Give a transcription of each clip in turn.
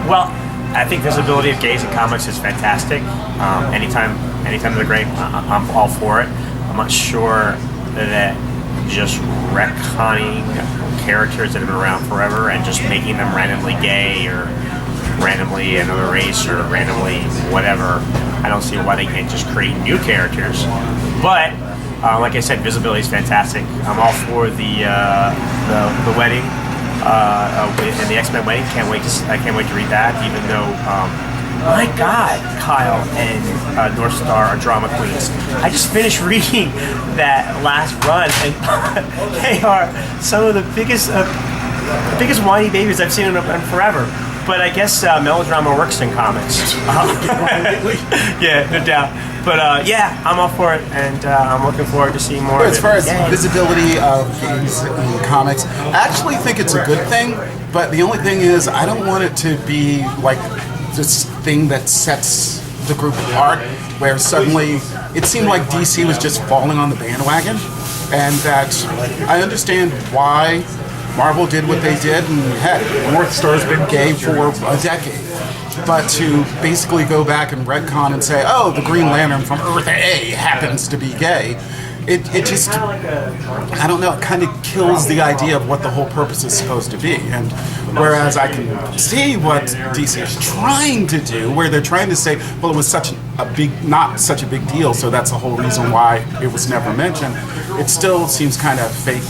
Well, I think visibility of gays in comics is fantastic. Anytime they're great, I'm all for it. I'm not sure that just retconning characters that have been around forever and just making them randomly gay or randomly another race or randomly whatever, I don't see why they can't just create new characters. But like I said, visibility is fantastic. I'm all for the wedding and the X-Men wedding. I can't wait to read that. Even though, my God, Kyle and North Star are drama queens. I just finished reading that last run, and they are some of the biggest whiny babies I've seen in forever. But I guess melodrama works in comics. Yeah, no doubt. But yeah, I'm all for it, and I'm looking forward to seeing more. As far as visibility of gays in comics, I actually think it's a good thing. But the only thing is, I don't want it to be like this thing that sets the group apart, where suddenly it seemed like DC was just falling on the bandwagon, and that I understand why Marvel did what they did, and heck, North Star's been gay for a decade. But to basically go back and retcon and say, oh, the Green Lantern from Earth A happens to be gay, it just, I don't know, it kind of kills the idea of what the whole purpose is supposed to be. And whereas I can see what DC is trying to do, where they're trying to say, well, it was not such a big deal, so that's the whole reason why it was never mentioned, it still seems kind of fake.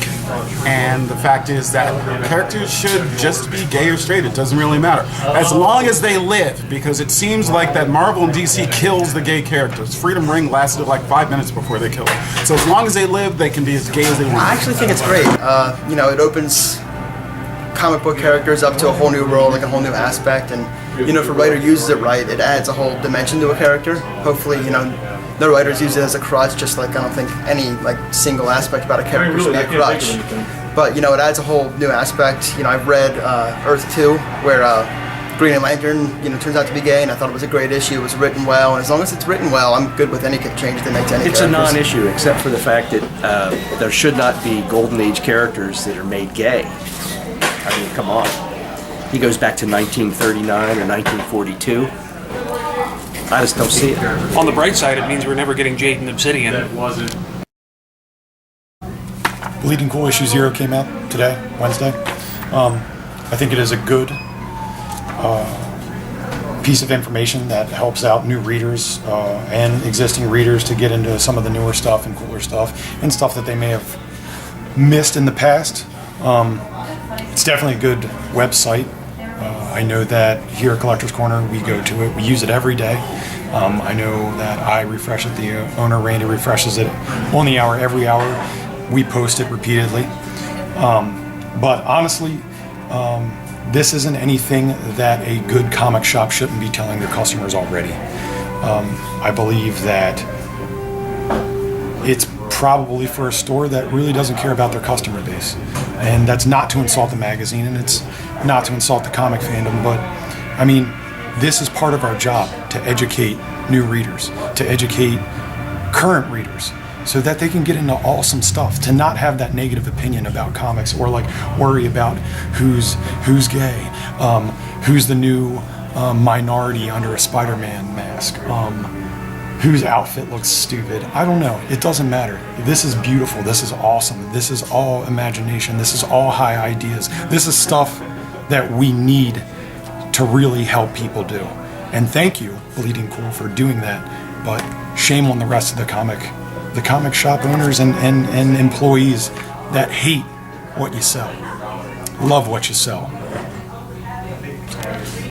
And the fact is that characters should just be gay or straight. It doesn't really matter, as long as they live, because it seems like that Marvel and DC kills the gay characters. Freedom Ring lasted like 5 minutes before they killed them. So as long as they live, they can be as gay as they want. I actually think it's great. It opens comic book characters up to a whole new world, like a whole new aspect, and if a writer uses it right, it adds a whole dimension to a character. Hopefully, no writers use it as a crutch, just like I don't think any single aspect about a character should be a crutch. But it adds a whole new aspect. I've read Earth 2, where Green Lantern turns out to be gay, and I thought it was a great issue. It was written well, and as long as it's written well, I'm good with any change they make to any It's characters. a non-issue, except for the fact that there should not be Golden Age characters that are made gay. I mean, come on. He goes back to 1939 or 1942. I just don't see it. On the bright side, it means we're never getting Jade and Obsidian. Bleeding Cool issue 0 came out today, Wednesday. I think it is a good piece of information that helps out new readers and existing readers to get into some of the newer stuff and cooler stuff and stuff that they may have missed in the past. It's definitely a good website. I know that here at Collector's Corner, we go to it. We use it every day. I know that I refresh it. The owner, Randy, refreshes it on the hour, every hour. We post it repeatedly. But honestly, this isn't anything that a good comic shop shouldn't be telling their customers already. I believe that it's probably for a store that really doesn't care about their customer base. And that's not to insult the magazine, and it's not to insult the comic fandom, but I mean, this is part of our job, to educate new readers, to educate current readers, so that they can get into awesome stuff, to not have that negative opinion about comics, or worry about who's gay, who's the new minority under a Spider-Man mask, whose outfit looks stupid. I don't know. It doesn't matter. This is beautiful. This is awesome. This is all imagination. This is all high ideas. This is stuff that we need to really help people do. And thank you, Bleeding Cool, for doing that. But shame on the rest of the comic shop owners and employees that hate what you sell. Love what you sell.